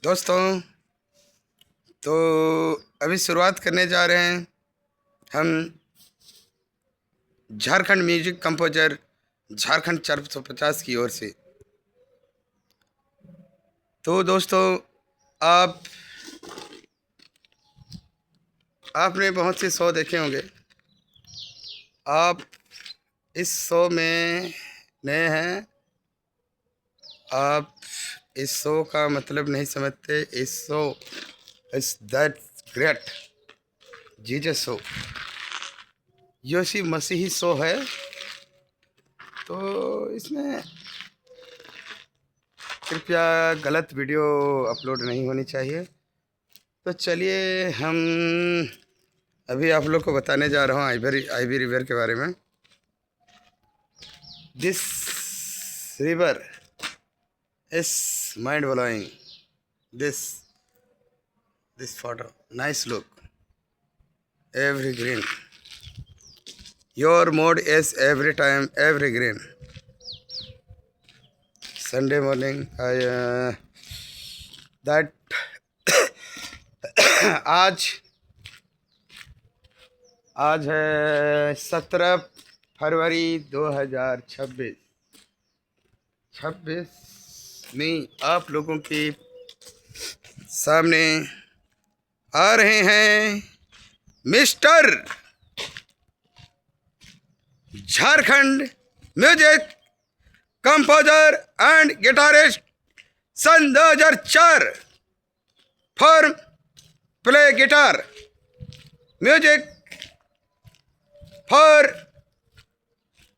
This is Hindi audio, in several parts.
दोस्तों, तो अभी शुरुआत करने जा रहे हैं हम झारखंड म्यूजिक कंपोजर झारखंड 450 की ओर से। तो दोस्तों, आप आपने बहुत से शो देखे होंगे। आप इस शो में नए हैं, आप इस शो का मतलब नहीं समझते। इस show is that great Jesus show, Yeshu मसीही शो है। तो इसमें कृपया गलत वीडियो अपलोड नहीं होनी चाहिए। तो चलिए, हम अभी आप लोग को बताने जा रहा हूँ आईवी रिवर के बारे में। This river is mind blowing. This this photo nice look, every green, your mode is every time every green. Sunday morning I that आज आज है 17 फरवरी 2026। में आप लोगों के सामने आ रहे हैं mister Jharkhand music composer and guitarist सन 2004 for play guitar music for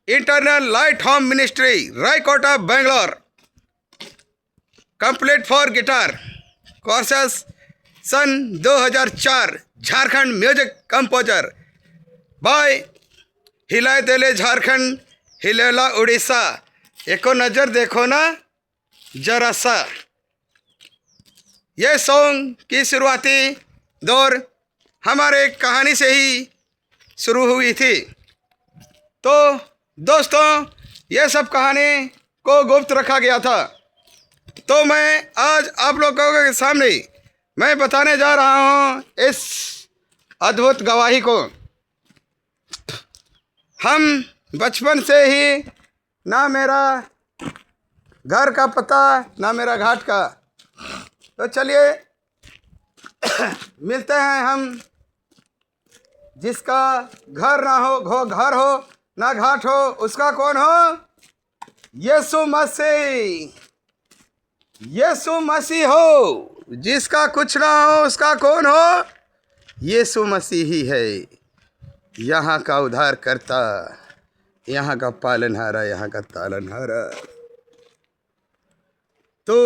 internal light home ministry रायकोटा Bangalore, complete for guitar courses सन 2004। झारखंड म्यूजिक कंपोजर बाय हिलाए देले झारखंड हिलेला उड़ीसा। एको नज़र देखो ना जरा सा। ये सॉन्ग की शुरुआती दौर हमारे कहानी से ही शुरू हुई थी। तो दोस्तों, ये सब कहानी को गुप्त रखा गया था। तो मैं आज आप लोगों के सामने मैं बताने जा रहा हूँ इस अद्भुत गवाही को। हम बचपन से ही ना मेरा घर का पता ना मेरा घाट का। तो चलिए मिलते हैं हम। जिसका घर ना हो घर हो ना घाट हो, उसका कौन हो? यीशु मसीह। यीशु मसीह हो। जिसका कुछ ना हो उसका कौन हो? यीशु मसीह ही है। यहाँ का उद्धार करता, यहाँ का पालनहारा, यहाँ का तालनहारा। तो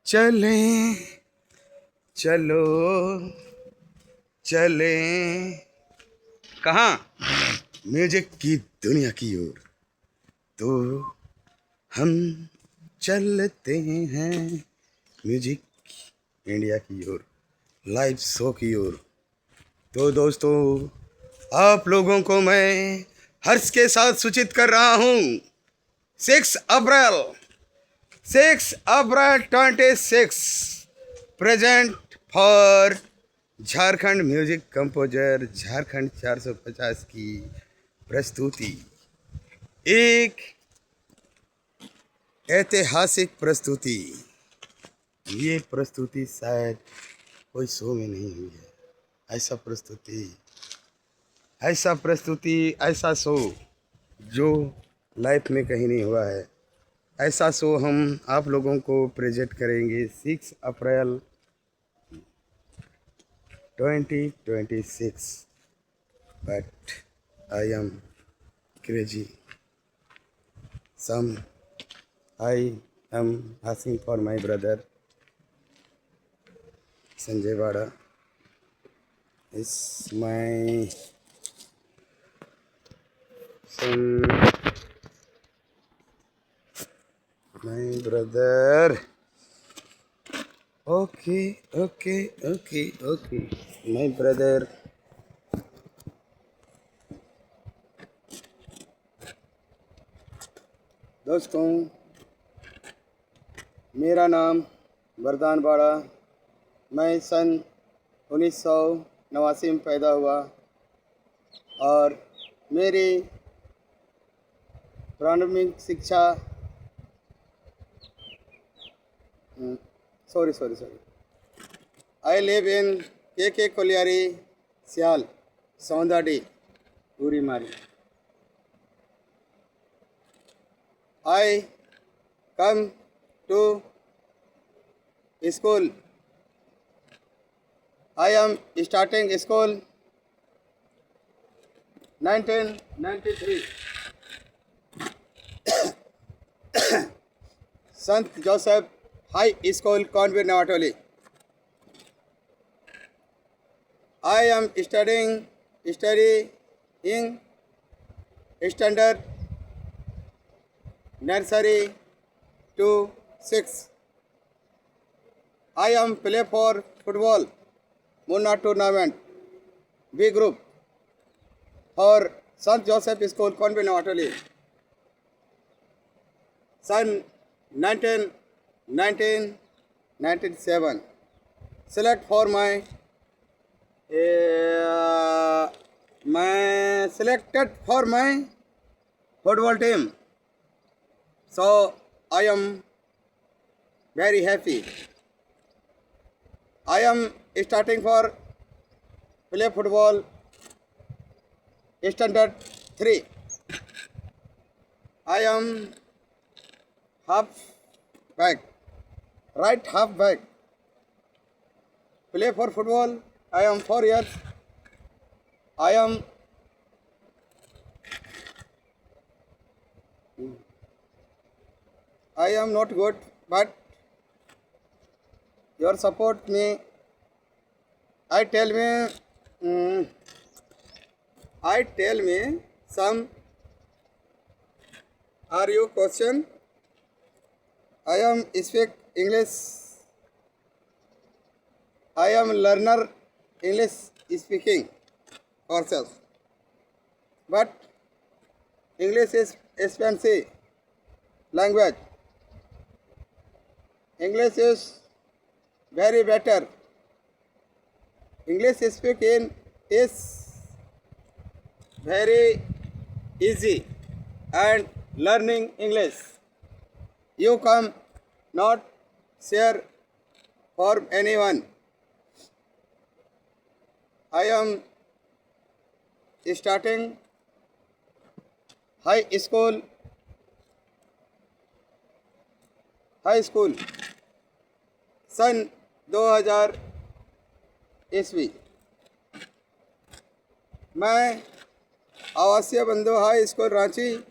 चलें, चलो चलें कहाँ? म्यूजिक की दुनिया की ओर। तो हम चलते हैं म्यूजिक इंडिया की ओर, लाइव शो की ओर। तो दोस्तों, आप लोगों को मैं हर्ष के साथ सूचित कर रहा हूँ 6 अप्रैल 26 present for Jharkhand music composer Jharkhand 450 की प्रस्तुति। एक ऐतिहासिक प्रस्तुति। ये प्रस्तुति शायद कोई शो में नहीं हुई है। ऐसा प्रस्तुति ऐसा शो जो लाइफ में कहीं नहीं हुआ है। ऐसा शो हम आप लोगों को प्रेजेंट करेंगे 6 अप्रैल 2026। But I am crazy. I am asking for my brother Sanjay Wada. Is my son, my brother. Okay. My brother. दोस्तों, मेरा नाम वरदान बाड़ा। मैं सन 1989 में पैदा हुआ और मेरी प्रारंभिक शिक्षा सॉरी आई लिव इन के कोलियारी सियाल सौंदाडी पूरी मारी। I come to school. I am starting school 1993. Sant Joseph High School, Convent, Navatoli. I am studying standard nursery to 6. I am play for football, Munna tournament, B group for St. Joseph School, Convent, Navatoli. Son 1997. Select for my selected for my football team. So I am very happy. I am starting for play football standard 3. I am half back, right half back. Play for football. I am 4 years. I am not good, but your support me. I tell me some. Are you question? I am speak English. I am learner English speaking courses, but English is expensive language. English is very better. English speaking is very easy and learning English. You come not share for anyone. I am starting high school सन 2000 ईस्वी। मैं आवासीय बंधु हाई स्कूल रांची,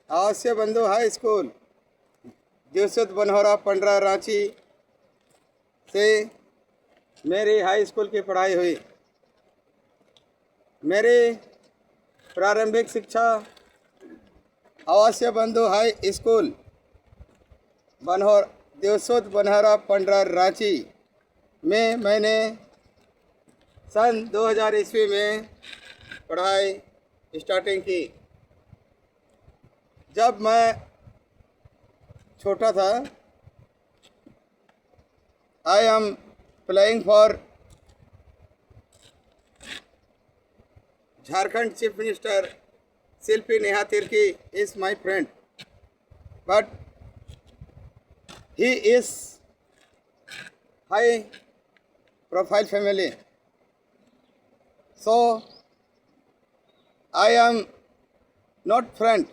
आवासीय बंधु हाई स्कूल दिवसत बनहरा पंडरा रांची से मेरी हाई स्कूल की पढ़ाई हुई। मेरी प्रारंभिक शिक्षा आवासीय बंधु हाई स्कूल दिवसोत बनहरा पंडरा रांची में मैंने सन 2000 ईस्वी में पढ़ाई स्टार्टिंग की। जब मैं छोटा था, I am playing for Jharkhand chief minister Shilpi Neha Tirkey is my friend, but he is high profile family, so I am not friend,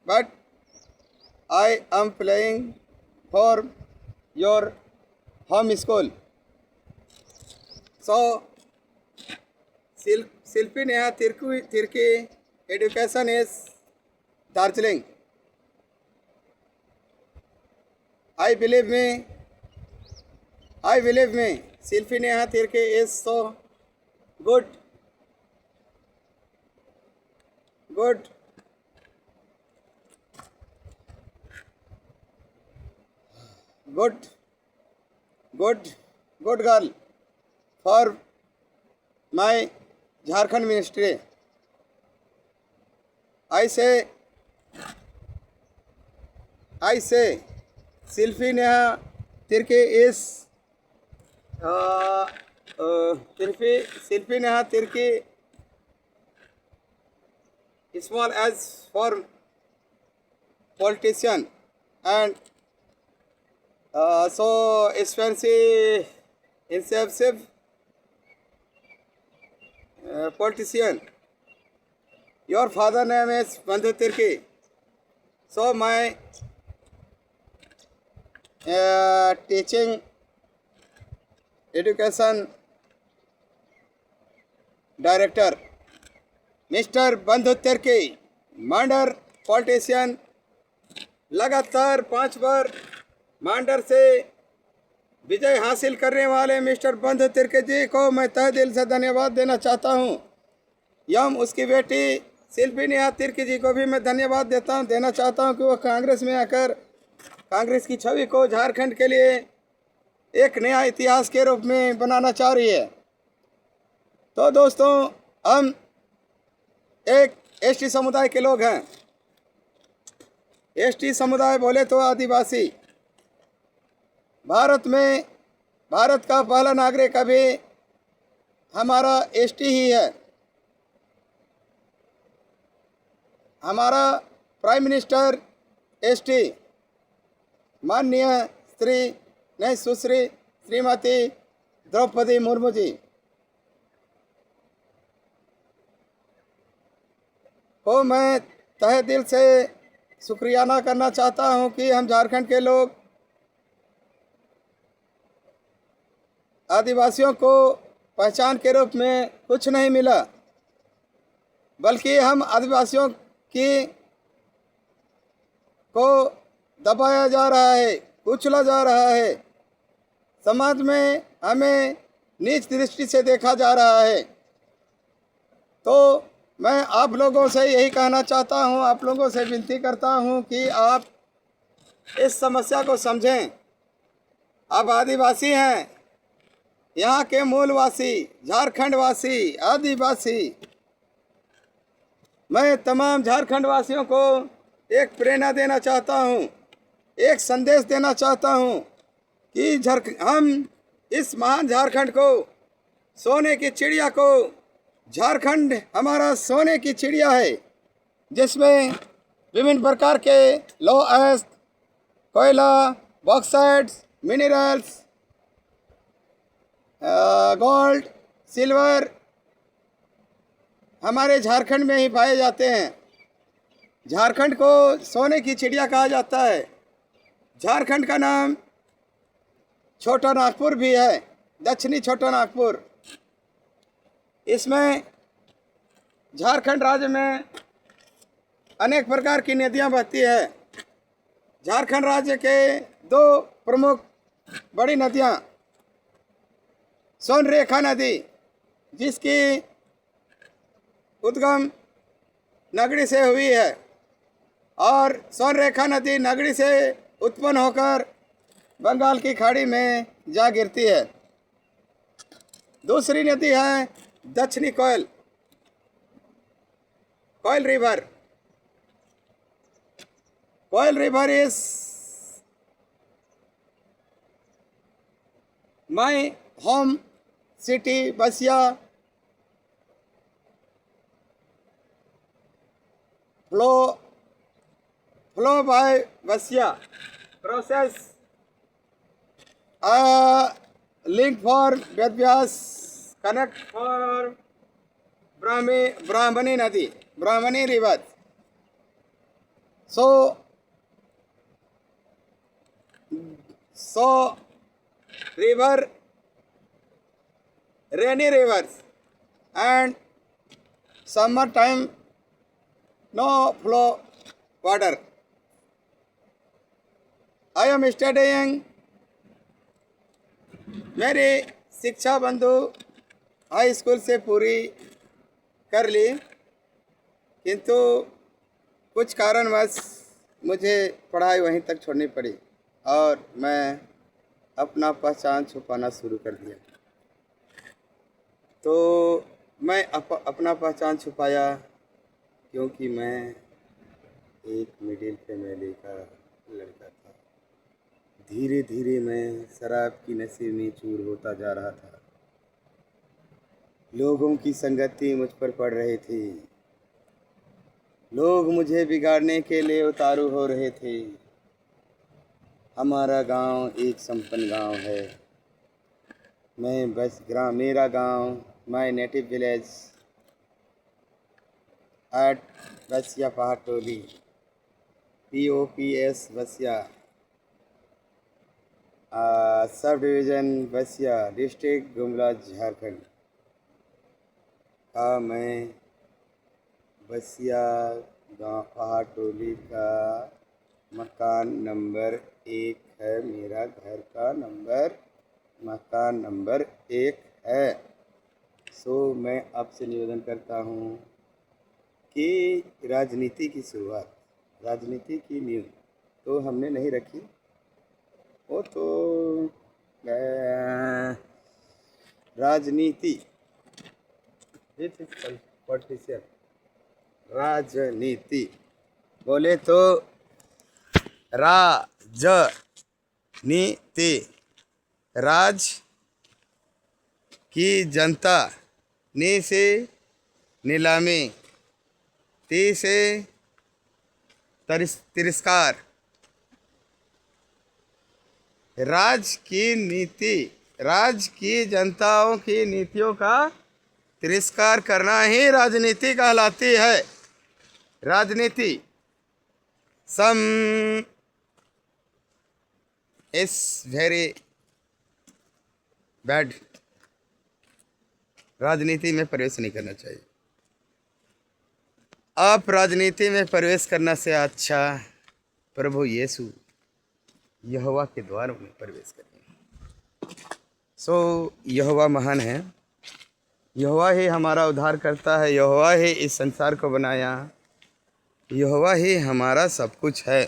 but I am playing for your home school. So Shilpi Neha Tirki education is Darjeeling. I believe me, Shilpi Neha Tirki is so good, good girl for my Jharkhand ministry. I say Silfi Neha Tirki is Silfi Neha Tirki small as for politician and so expensive expensive politician. Your father name is Bandhu Tirki. So my teaching education director mister Bandhu Tirkey Mandar politician लगातार 5 बार मांडर से विजय हासिल करने वाले मिस्टर बंधु तिर्की जी को मैं तहे दिल से धन्यवाद देना चाहता हूं। एवं उसकी बेटी शिल्पी नेहा तिर्की जी को भी मैं धन्यवाद देना चाहता हूं कि वो कांग्रेस में आकर कांग्रेस की छवि को झारखंड के लिए एक नया इतिहास के रूप में बनाना चाह रही है। तो दोस्तों, हम एक एसटी समुदाय के लोग हैं। एसटी समुदाय बोले तो आदिवासी। भारत का पहला नागरिक अभी हमारा एसटी ही है। हमारा प्राइम मिनिस्टर एसटी माननीय सुश्री श्रीमती द्रौपदी मुर्मू जी को मैं तहे दिल से शुक्रिया अदा करना चाहता हूं कि हम झारखंड के लोग आदिवासियों को पहचान के रूप में कुछ नहीं मिला, बल्कि हम आदिवासियों को दबाया जा रहा है, कुचला जा रहा है। समाज में हमें नीच दृष्टि से देखा जा रहा है। तो मैं आप लोगों से यही कहना चाहता हूं, आप लोगों से विनती करता हूं कि आप इस समस्या को समझें। आप आदिवासी हैं, यहाँ के मूलवासी, झारखंड वासी, आदिवासी। मैं तमाम झारखंड वासियों को एक प्रेरणा देना चाहता हूँ, एक संदेश देना चाहता हूँ कि हम इस महान झारखंड को, सोने की चिड़िया को, झारखंड हमारा सोने की चिड़िया है, जिसमें विभिन्न प्रकार के लौह अयस्क, कोयला, बॉक्साइट्स, मिनरल्स, गोल्ड, सिल्वर हमारे झारखंड में ही पाए जाते हैं। झारखंड को सोने की चिड़िया कहा जाता है। झारखंड का नाम छोटा नागपुर भी है, दक्षिणी छोटा नागपुर। इसमें झारखंड राज्य में अनेक प्रकार की नदियां बहती है। झारखंड राज्य के 2 प्रमुख बड़ी नदियां, सोनरेखा नदी जिसकी उद्गम नगड़ी से हुई है, और सोनरेखा नदी नगड़ी से उत्पन्न होकर बंगाल की खाड़ी में जा गिरती है। दूसरी नदी है दक्षिणी Koel river. Koel river is my home city Basia. flow by Vasya process link for Vedvyas connect for Brahmani Nadi, Brahmani river. So river, rainy rivers and summer time no flow water. I am studying, मेरी शिक्षा बंधु हाई स्कूल से पूरी कर ली, किंतु कुछ कारणवश मुझे पढ़ाई वहीं तक छोड़नी पड़ी और मैं अपना पहचान छुपाना शुरू कर दिया। तो मैं अपना पहचान छुपाया क्योंकि मैं एक मिडिल फैमिली का लड़का था। धीरे धीरे मैं शराब की नशे में चूर होता जा रहा था। लोगों की संगति मुझ पर पड़ रहे थे। लोग मुझे बिगाड़ने के लिए उतारू हो रहे थे। हमारा गांव एक संपन्न गांव है। मेरा गांव, my native village at Basia Pahatoli, POPS Basia, subdivision Basia, district Gumla, Jharkhand का मैं बसिया गांव पहाटोली का मकान नंबर 1 है। मेरा घर का मकान नंबर 1 है। सो मैं आपसे निवेदन करता हूँ कि राजनीति की शुरुआत, राजनीति की नींव तो हमने नहीं रखी, वो तो राजनीति, पॉलिटिशियन, राजनीति बोले तो राजनीति, राज की जनता, नी से नीलामी, ती से तिरस्कार, राज की नीति, राज की जनताओं की नीतियों का तिरस्कार करना ही राजनीति कहलाती है। राजनीति सम इज वेरी बैड। राजनीति में प्रवेश नहीं करना चाहिए। आप राजनीति में प्रवेश करने से अच्छा प्रभु यीशु यहोवा के द्वार में प्रवेश करें। सो यहोवा महान है। यहोवा ही हमारा उद्धार करता है। यहोवा ही इस संसार को बनाया। यहोवा ही हमारा सब कुछ है।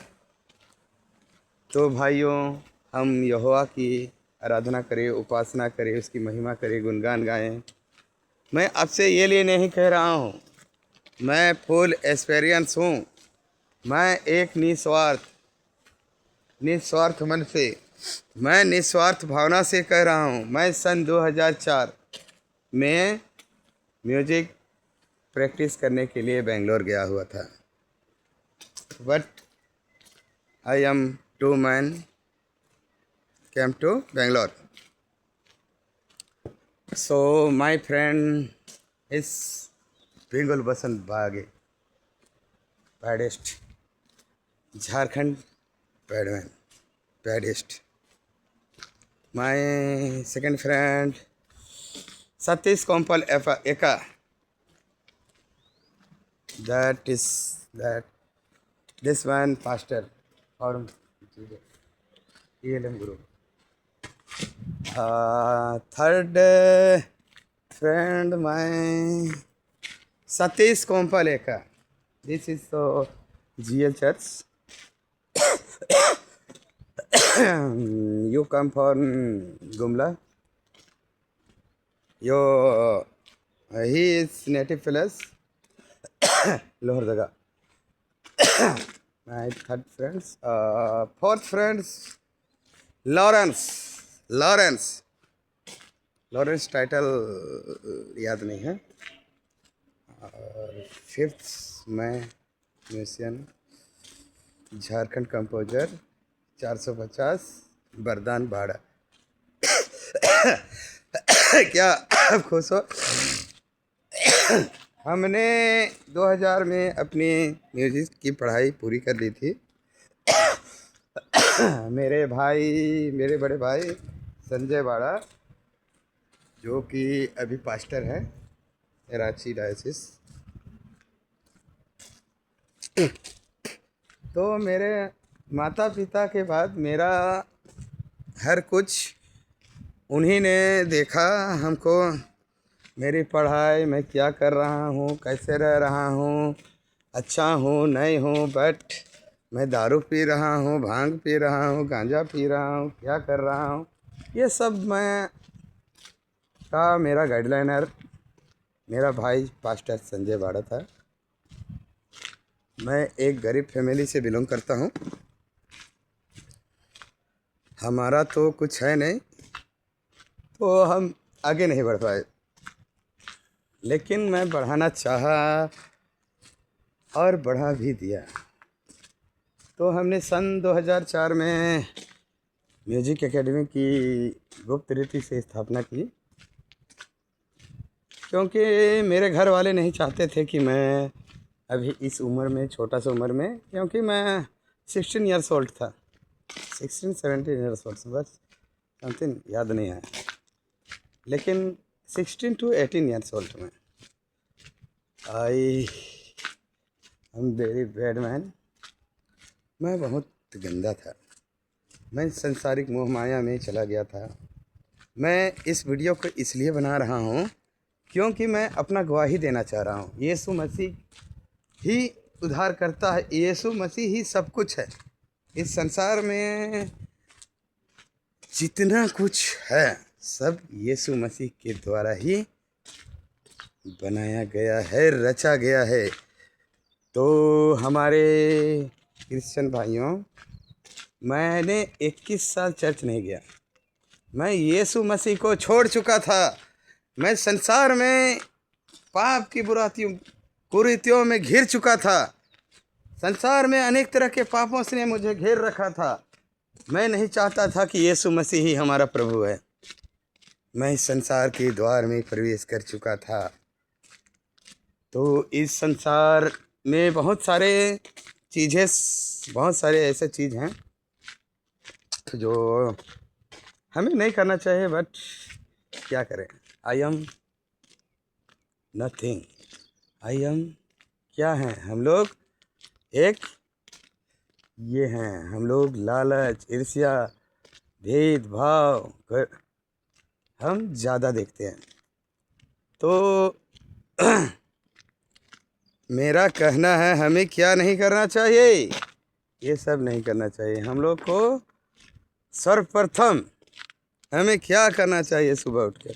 तो भाइयों, हम यहोवा की आराधना करें, उपासना करें, उसकी महिमा करें, गुणगान गाएं। मैं आपसे ये लिए नहीं कह रहा हूँ, मैं फुल एक्सपीरियंस हूँ। मैं एक निस्वार्थ मन से, मैं निस्वार्थ भावना से कह रहा हूँ। मैं सन 2004 में म्यूजिक प्रैक्टिस करने के लिए बेंगलोर गया हुआ था। But I am 2 man came to Bangalore. So my friend is Bengal Basant Bage, baddest, Jharkhand badman, baddest. My second friend Satish Kompal Eka, this one pastor from ELM group. Third friend my Satish Kompaleka. This is the GL Church. You come from Gumla. He is native place Lohardaga. My third friends, fourth friends Lawrence title याद नहीं है। और फिफ्थ मैं म्यूजिशियन, झारखंड कंपोजर, 450 बरदान बाड़ा। क्या आप खुश हो? हमने 2000 में अपनी म्यूजिक की पढ़ाई पूरी कर ली थी। मेरे बड़े भाई संजय बाड़ा, जो कि अभी पास्टर है रांची डायसिस। तो मेरे माता पिता के बाद मेरा हर कुछ उन्हीं ने देखा। हमको मेरी पढ़ाई, मैं क्या कर रहा हूँ, कैसे रह रहा हूँ, अच्छा हूँ नहीं हूँ, बट मैं दारू पी रहा हूँ, भांग पी रहा हूँ, गांजा पी रहा हूँ, क्या कर रहा हूँ, ये सब मैं का मेरा गाइडलाइनर मेरा भाई पास्टर संजय बाड़ा था। मैं एक गरीब फैमिली से बिलोंग करता हूँ। हमारा तो कुछ है नहीं, तो हम आगे नहीं बढ़ पाए, लेकिन मैं बढ़ाना चाहा और बढ़ा भी दिया। तो हमने सन 2004 में म्यूजिक एकेडमी की गुप्त रीति से स्थापना की, क्योंकि मेरे घर वाले नहीं चाहते थे कि मैं अभी इस उम्र में, छोटा सा उम्र में, क्योंकि मैं 16 ईयर्स ओल्ड था, 16-17 ईयर्स ओल्ड, बस समथिंग याद नहीं है, लेकिन 16 to 18 ईयर्स ओल्ड में I am very bad man. मैं बहुत गंदा था, मैं संसारिक मोह माया में चला गया था। मैं इस वीडियो को इसलिए बना रहा हूँ क्योंकि मैं अपना गवाही देना चाह रहा हूँ। यीशु मसीह ही उद्धार करता है, यीशु मसीह ही सब कुछ है। इस संसार में जितना कुछ है सब यीशु मसीह के द्वारा ही बनाया गया है, रचा गया है। तो हमारे क्रिश्चियन भाइयों, मैंने 21 साल चर्च नहीं गया। मैं यीशु मसीह को छोड़ चुका था। मैं संसार में पाप की कुरीतियों में घिर चुका था। संसार में अनेक तरह के पापों से मुझे घेर रखा था। मैं नहीं चाहता था कि यीशु मसीह ही हमारा प्रभु है। मैं इस संसार के द्वार में प्रवेश कर चुका था। तो इस संसार में बहुत सारे ऐसे चीज़ हैं जो हमें नहीं करना चाहिए, बट क्या करें। I am nothing, I am क्या हैं हम लोग, एक ये हैं हम लोग, लालच, ईर्ष्या, भेदभाव हम ज़्यादा देखते हैं। तो मेरा कहना है, हमें क्या नहीं करना चाहिए, ये सब नहीं करना चाहिए। हम लोग को सर्वप्रथम हमें क्या करना चाहिए, सुबह उठकर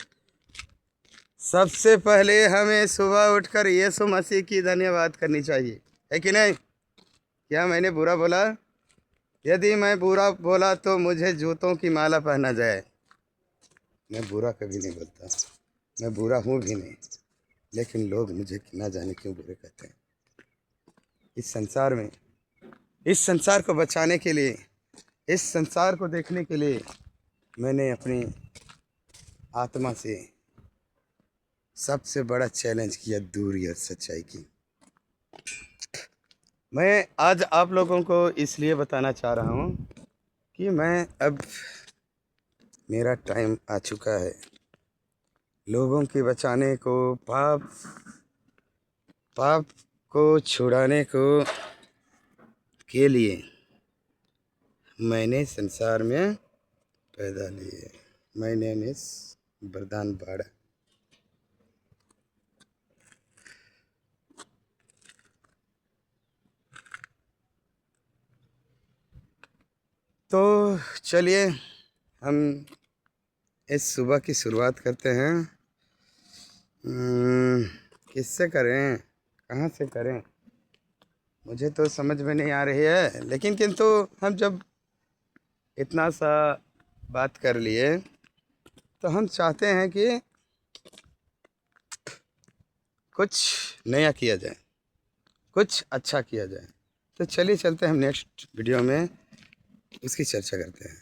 सबसे पहले हमें सुबह उठकर यीशु मसीह की धन्यवाद करनी चाहिए, है कि नहीं? क्या मैंने बुरा बोला? यदि मैं बुरा बोला तो मुझे जूतों की माला पहना जाए। मैं बुरा कभी नहीं बोलता, मैं बुरा हूँ भी नहीं, लेकिन लोग मुझे ना जाने क्यों बुरे कहते हैं। इस संसार में, इस संसार को बचाने के लिए, इस संसार को देखने के लिए मैंने अपनी आत्मा से सबसे बड़ा चैलेंज किया, दूरी और सच्चाई की। मैं आज आप लोगों को इसलिए बताना चाह रहा हूँ कि मैं अब मेरा टाइम आ चुका है लोगों के बचाने को, पाप को छुड़ाने को के लिए मैंने संसार में पैदा लिए। माय नेम इज वरदान बाड़ा। तो चलिए हम इस सुबह की शुरुआत करते हैं। किससे करें, कहाँ से करें, मुझे तो समझ में नहीं आ रही है, लेकिन किंतु हम जब इतना सा बात कर लिए तो हम चाहते हैं कि कुछ नया किया जाए, कुछ अच्छा किया जाए। तो चलिए चलते हैं, हम नेक्स्ट वीडियो में उसकी चर्चा करते हैं।